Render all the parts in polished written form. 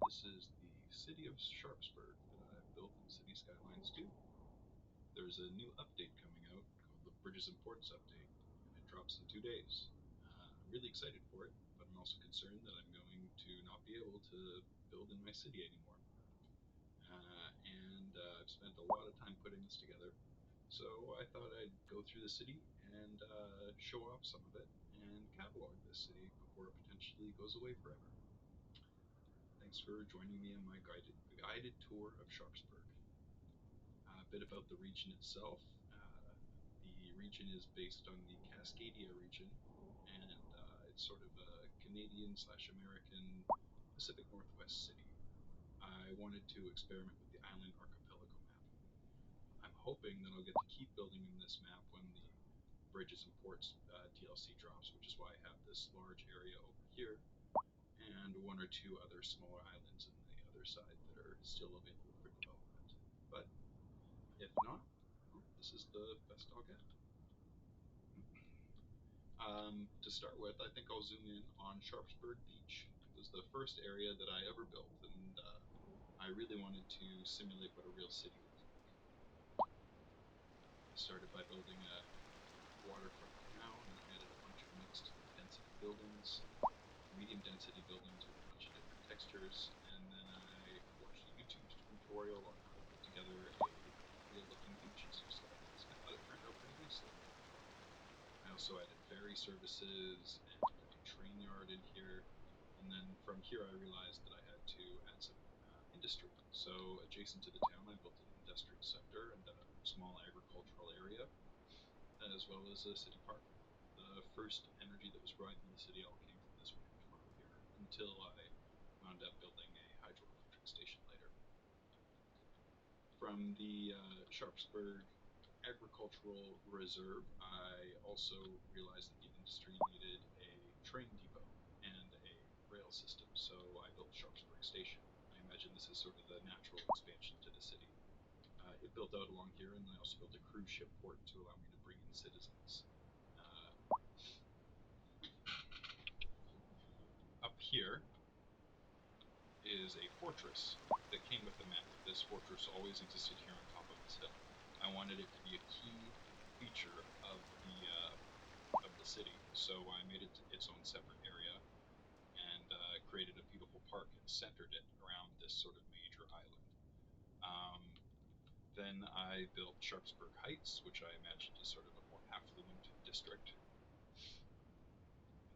This is the city of Sharpsburg that I've built in City Skylines 2. There's a new update coming out called the Bridges and Ports update, and it drops in 2 days. I'm really excited for it, but I'm also concerned that I'm going to not be able to build in my city anymore. I've spent a lot of time putting this together, so I thought I'd go through the city and show off some of it and catalog this city before it potentially goes away forever. Thanks for joining me on my guided tour of Sharpsburg. A bit about the region itself. The region is based on the Cascadia region, and it's sort of a Canadian/American Pacific Northwest city. I wanted to experiment with the island archipelago map. I'm hoping that I'll get to keep building in this map when the Bridges and Ports DLC drops, which is why I have this large area over here and one or two other smaller islands on the other side that are still available for development. But if not, well, this is the best I'll get. To start with, I think I'll zoom in on Sharpsburg Beach. It was the first area that I ever built, and I really wanted to simulate what a real city looked like. I started by building a waterfront town and added a bunch of mixed density buildings, medium density buildings with a bunch of different textures, and then I watched a YouTube tutorial on how to put together a real looking beach in some Skylines, and I thought it turned out pretty nicely. I also added ferry services and a train yard in here, and then from here I realized that I had to add some industry. So adjacent to the town I built an industrial sector and a small agricultural area, as well as a city park. The first energy that was growing from the city all came from this wind farm here, until I wound up building a hydroelectric station later. From the Sharpsburg Agricultural Reserve, I also realized that the industry needed a train depot and a rail system, so I built Sharpsburg Station. I imagine this is sort of the natural expansion to the city. It built out along here, and I also built a cruise ship port to allow me to bring in citizens. Up here is a fortress that came with the map. This fortress always existed here on top of this hill. I wanted it to be a key feature of the city, so I made it its own separate area and created a beautiful park and centered it around this sort of major island. Then I built Sharpsburg Heights, which I imagined is sort of a more affluent district.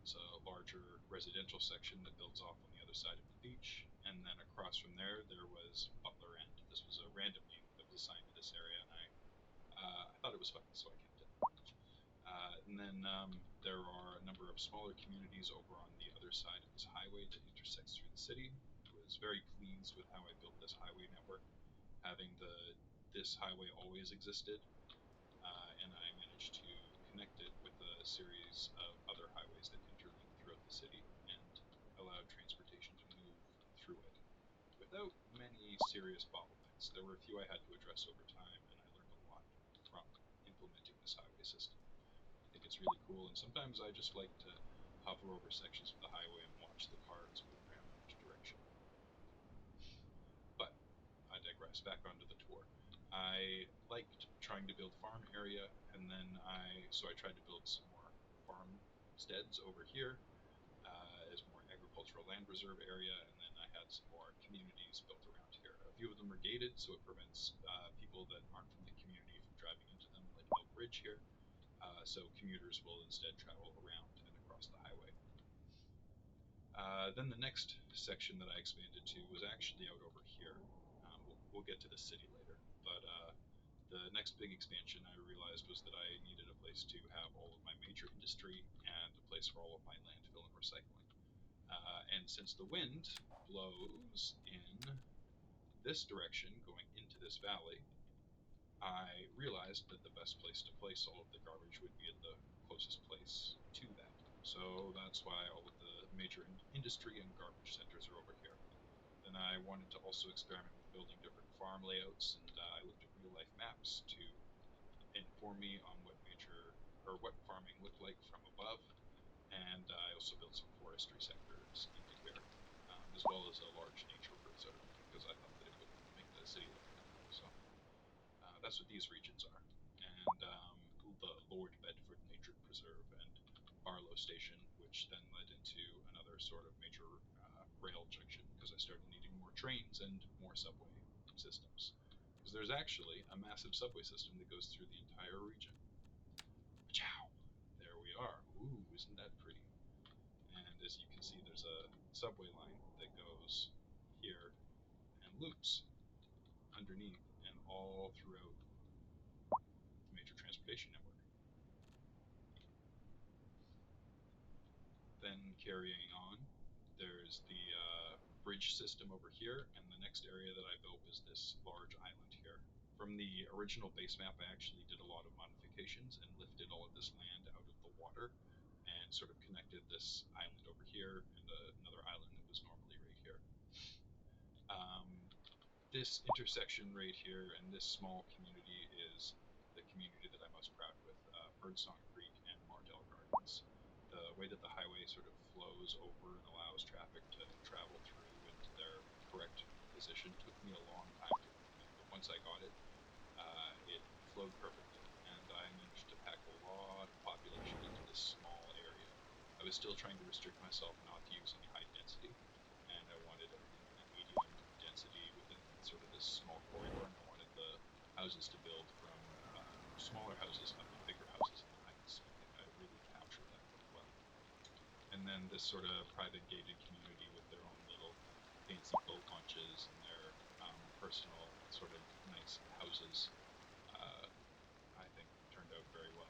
It's a larger residential section that builds off on the other side of the beach, and then across from there was Butler End. This was a random name that was assigned to this area, and I thought it was fun, so I kept it. And then there are a number of smaller communities over on the other side of this highway that intersects through the city. I was very pleased with how I built this highway network, having this highway always existed, and I managed to connect it with a series of other highways that interlink throughout the city and allowed transportation to move through it without many serious bottlenecks. There were a few I had to address over time, and I learned a lot from implementing this highway system. I think it's really cool, and sometimes I just like to hover over sections of the highway and watch the cars move around in each direction. But I digress. Back onto the tour. I liked trying to build farm area, and then I tried to build some more farmsteads over here as more agricultural land reserve area, and then I had some more communities built around here. A few of them are gated, so it prevents people that aren't from the community from driving into them, like Elk Ridge here. So commuters will instead travel around and across the highway. Then the next section that I expanded to was actually out over here. We'll get to the city later, but the next big expansion I realized was that I needed a place to have all of my major industry and a place for all of my landfill and recycling. And since the wind blows in this direction, going into this valley, I realized that the best place to place all of the garbage would be at the closest place to that. So that's why all of the major industry and garbage centers are over here. Then I wanted to also experiment with building different farm layouts, and I looked at real life maps to inform me on what farming looked like from above. And I also built some forestry sectors into here, as well as a large nature sort of because I thought that it would make the city look better. So that's what these regions are. And the Lord Bedford Nature Preserve and Barlow Station, which then led into another sort of major rail junction because I started needing more trains and more subway systems. Because there's actually a massive subway system that goes through the entire region. Chow! There we are. Ooh, isn't that pretty? And as you can see, there's a subway line that goes here and loops underneath and all throughout the major transportation network. Then carrying on, there's the bridge system over here, and the next area that I built was this large island here. From the original base map, I actually did a lot of modifications and lifted all of this land out of the water and sort of connected this island over here and another island that was normally right here. This intersection right here and this small community is the community that I'm most proud with, Birdsong Creek and Mardell Gardens. The way that the highway sort of flows over and allows traffic to travel through into their correct position took me a long time to implement, but once I got it, it flowed perfectly, and I managed to pack a lot of population into this small area. I was still trying to restrict myself not to use any high density, and I wanted everything in a medium density within sort of this small corridor, and I wanted the houses to build from smaller houses up to bigger houses in the heights. I think I really captured that quite well. And then this sort of private gated community with their own little fancy boat launches and their personal sort of nice houses, I think turned out very well.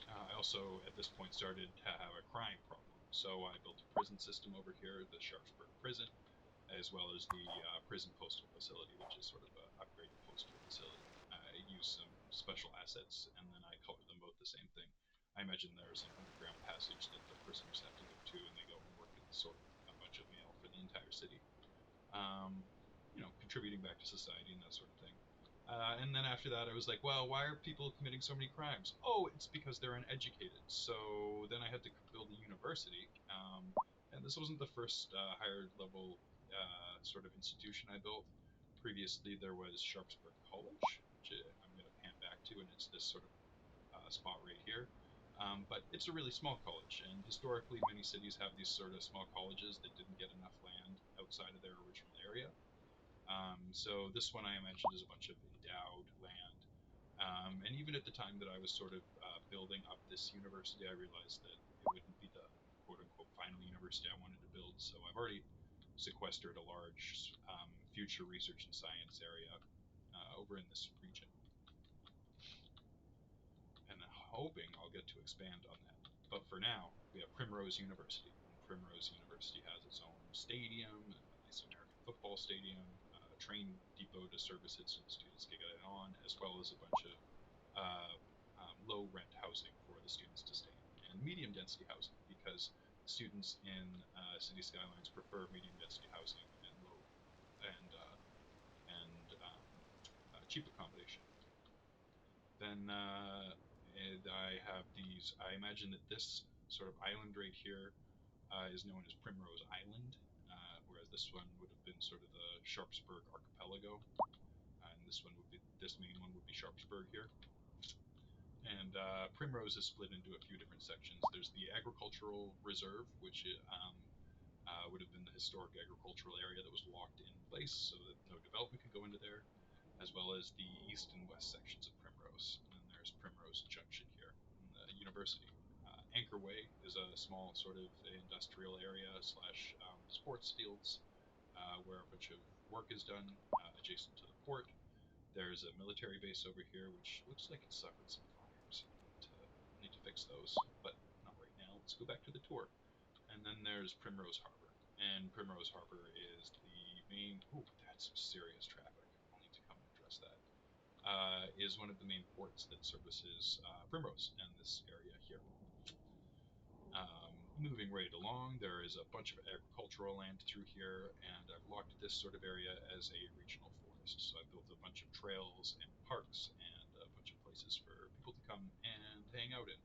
I also, at this point, started to have a crime problem. So I built a prison system over here, the Sharpsburg Prison, as well as the prison postal facility, which is sort of an upgraded postal facility. I use some special assets, and then I color them both the same thing. I imagine there's an underground passage that the prisoners have to go to, and they go and work and sort a bunch of mail for the entire city. Contributing back to society and that sort of thing. And then after that, I was like, well, why are people committing so many crimes? Oh, it's because they're uneducated. So then I had to build a university. And this wasn't the first higher level sort of institution I built. Previously, there was Sharpsburg College, which I'm going to pan back to, and it's this sort of spot right here. But it's a really small college, and historically, many cities have these sort of small colleges that didn't get enough land outside of their original area. So this one I imagined is a bunch of endowed land. And even at the time that I was sort of building up this university, I realized that it wouldn't be the quote unquote final university I wanted to build. So I've already sequestered a large future research and science area over in this region. And hoping I'll get to expand on that. But for now, we have Primrose University. And Primrose University has its own stadium, a nice American football stadium, a train depot to service it so the students can get it on, as well as a bunch of low rent housing for the students to stay in, and medium density housing because students in City Skylines prefer medium density housing and low and cheap accommodation. Then and I have these. I imagine that this sort of island right here is known as Primrose Island, whereas this one would have been sort of the Sharpsburg Archipelago, and this main one would be Sharpsburg here. And Primrose is split into a few different sections. There's the agricultural reserve, which would have been the historic agricultural area that was locked in place so that no development could go into there, as well as the east and west sections of Primrose. And then there's Primrose Junction here, in the university. Anchor Way is a small sort of industrial area slash sports fields where a bunch of work is done adjacent to the port. There's a military base over here, which looks like it's suffered some fires. Need to fix those, but not right now. Let's go back to the tour. And then there's Primrose Harbor. And Primrose Harbor is the main. Oh, that's some serious traffic. I'll need to come and address that. Is one of the main ports that services Primrose and this area here. Moving right along, there is a bunch of agricultural land through here, and I've locked this sort of area as a regional forest. So I built a bunch of trails and parks and a bunch of places for people to come and hang out in,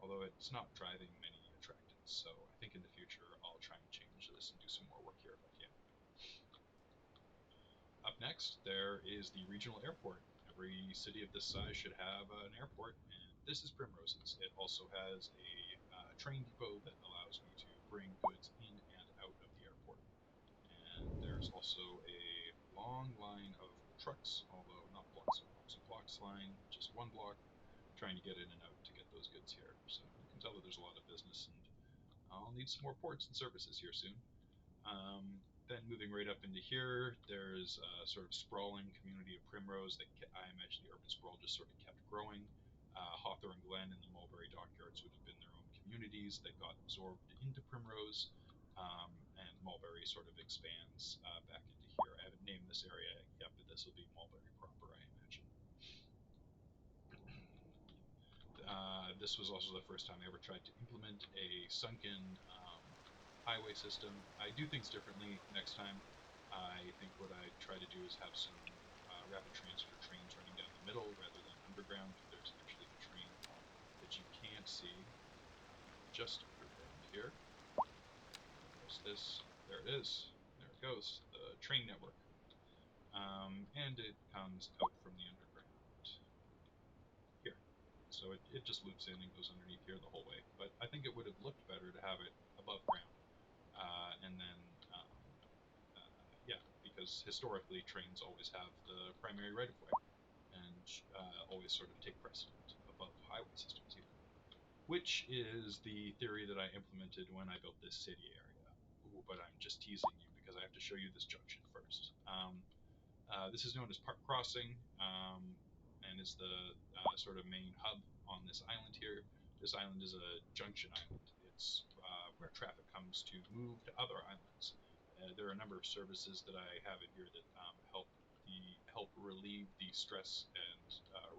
although it's not driving many attractants. So I think in the future I'll try and change this and do some more work here if I can. Up next, there is the regional airport. Every city of this size should have an airport, and this is Primrose's. It also has a train depot that allows me to bring goods in and out of the airport. And there's also a long line of trucks, although not blocks of blocks. A blocks line, just one block, trying to get in and out to get those goods here. So you can tell that there's a lot of business, and I'll need some more ports and services here soon. Then moving right up into here, there's a sort of sprawling community of Primrose that I imagine the urban sprawl just sort of kept growing. Hawthorne Glen and the Mulberry Dockyards would have been their own communities that got absorbed into Primrose, and Mulberry sort of expands back into here. I haven't named this area yet, but this will be Mulberry proper, I imagine. This was also the first time I ever tried to implement a sunken highway system. I do things differently next time. I think what I try to do is have some rapid transfer trains running down the middle rather than underground. There's actually a train that you can't see just underground here. There's this. There it is. There it goes. The train network. And it comes out from the underground here. So it just loops in and goes underneath here the whole way. But I think it would have looked better to have it above ground. And then, yeah, because historically trains always have the primary right-of-way and always sort of take precedent above highway systems even, which is the theory that I implemented when I built this city area. Ooh, but I'm just teasing you because I have to show you this junction first. This is known as Park Crossing, and is the sort of main hub on this island here. This island is a junction island. It's where traffic comes to move to other islands. There are a number of services that I have in here that help relieve the stress and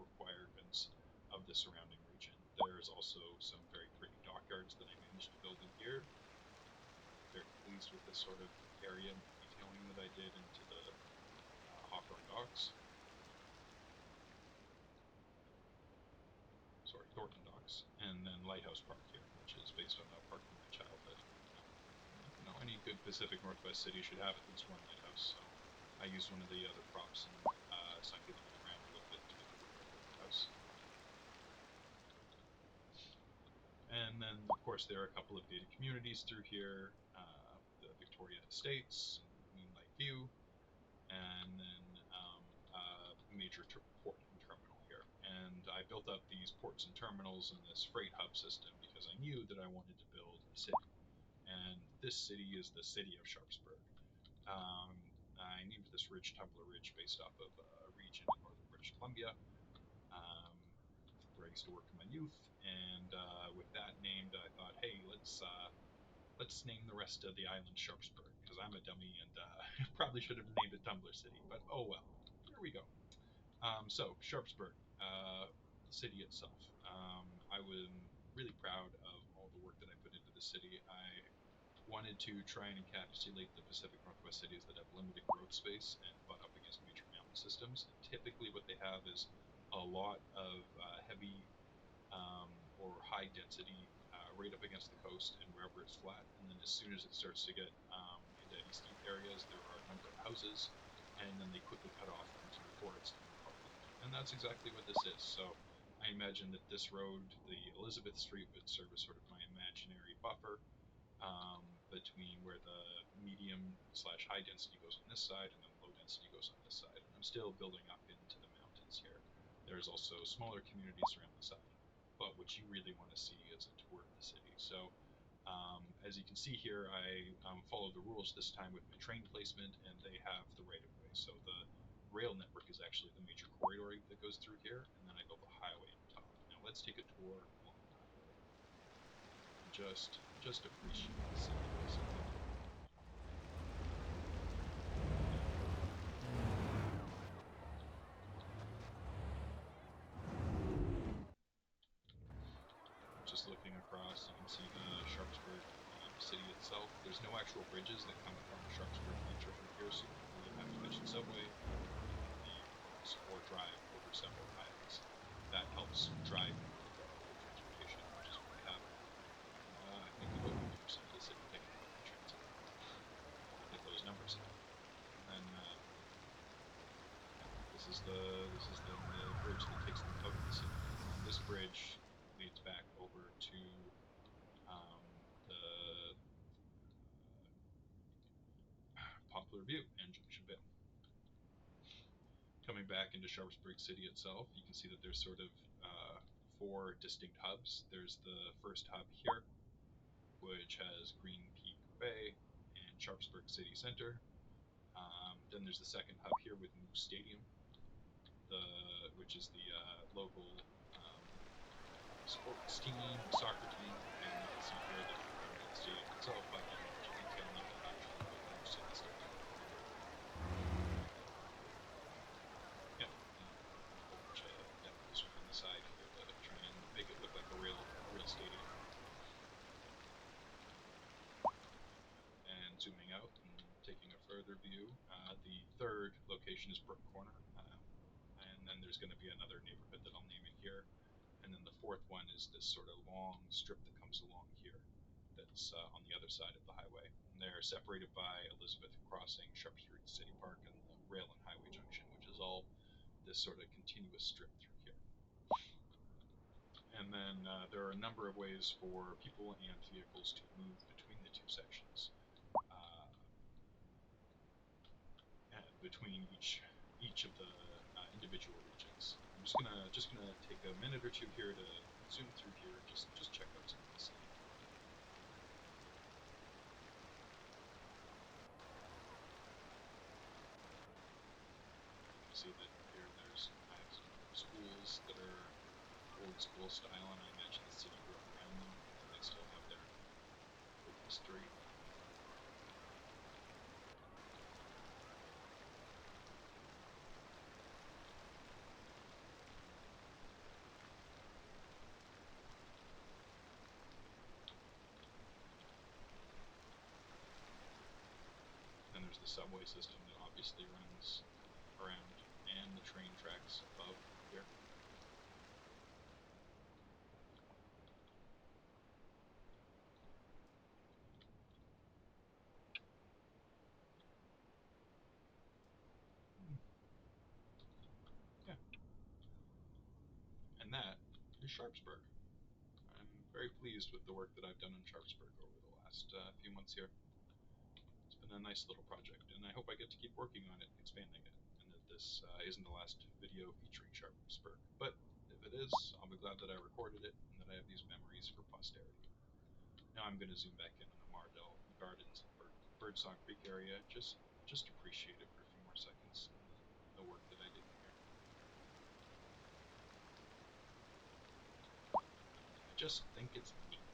requirements of the surrounding region. There's also some very pretty dockyards that I managed to build in here. I'm very pleased with this sort of area and detailing that I did into the Hawthorne docks. Sorry, Thornton docks, and then Lighthouse Park here, which is based on a park from my childhood. Any good Pacific Northwest city should have at least one lighthouse, so I used one of the other props and sunk it into the ground a little bit to make it look like a lighthouse. And then, of course, there are a couple of gated communities through here, the Victoria Estates, Moonlight View, and then a major port and terminal here. And I built up these ports and terminals and this freight hub system because I knew that I wanted to build a city. And this city is the city of Sharpsburg. I named this ridge Tumbler Ridge based off of a region in northern British Columbia, where I used to work in my youth. And with that named, I thought, hey, let's name the rest of the island Sharpsburg, because I'm a dummy and probably should have named it Tumbler City, but oh well. There we go. So Sharpsburg, the city itself. I was really proud of all the work that I put into the city. I wanted to try and encapsulate the Pacific Northwest cities that have limited growth space and butt up against major mountain systems. And typically what they have is a lot of heavy or high density right up against the coast and wherever it's flat. And then as soon as it starts to get into any steep areas, there are a number of houses, and then they quickly cut off into the forest and parkland. And that's exactly what this is. So I imagine that this road, the Elizabeth Street, would serve as sort of my imaginary buffer between where the medium / high density goes on this side and then low density goes on this side. And I'm still building up into the mountains here. There's also smaller communities around the side, but what you really want to see is a tour of the city. So as you can see here, I followed the rules this time with my train placement, and they have the right of way. So the rail network is actually the major corridor that goes through here, and then I built a highway on top. Now let's take a tour along the highway and just appreciate the city, basically. Just looking across, you can see the Sharpsburg city itself. There's no actual bridges that come from Sharpsburg Beach over here, so you really have to catch the subway or drive over several highways. That helps drive transportation, which is what I have. I think about 50% of the city taking public transit. Get those numbers up. And then is then the bridge that takes them out of the city. And this bridge leads back over to the Poplar View and Junction Vale. Coming back into Sharpsburg City itself, you can see that there's sort of four distinct hubs. There's the first hub here, which has Green Peak Bay and Sharpsburg City Center. Then there's the second hub here with Moose Stadium, which is the local sports team, soccer team, and you can see here that the stadium itself, I've done a bunch of detailing on it actually with Moose in the stadium. Yeah, a whole bunch of demos on the side here to try and make it look like a real stadium. And zooming out and taking a further view, the third location is Brook Corner, and then there's going to be another neighborhood that I'll name it here. And then the fourth one is this sort of long strip that comes along here that's on the other side of the highway. And they're separated by Elizabeth Crossing, Sharpsburg City Park, and the Rail and Highway Junction, which is all this sort of continuous strip through here. And then there are a number of ways for people and vehicles to move between the two sections, between each of the individual regions. I'm just gonna take a minute or two here to zoom through here and just check out some of the city. You see that here I have some schools that are old school style, and I imagine the city grew up around them, and they still have their history. Then there's the subway system that obviously runs around, and the train tracks above here. Yeah. And that is Sharpsburg. I'm very pleased with the work that I've done in Sharpsburg over the last few months here. It's been a nice little project, and I hope I get to keep working on it, expanding it, and that this isn't the last video featuring Sharpsburg. But if it is, I'll be glad that I recorded it and that I have these memories for posterity. Now I'm going to zoom back in on the Mardell Gardens and Birdsong Creek area, just appreciate it for a few more seconds, the work that I did here. I just think it's neat.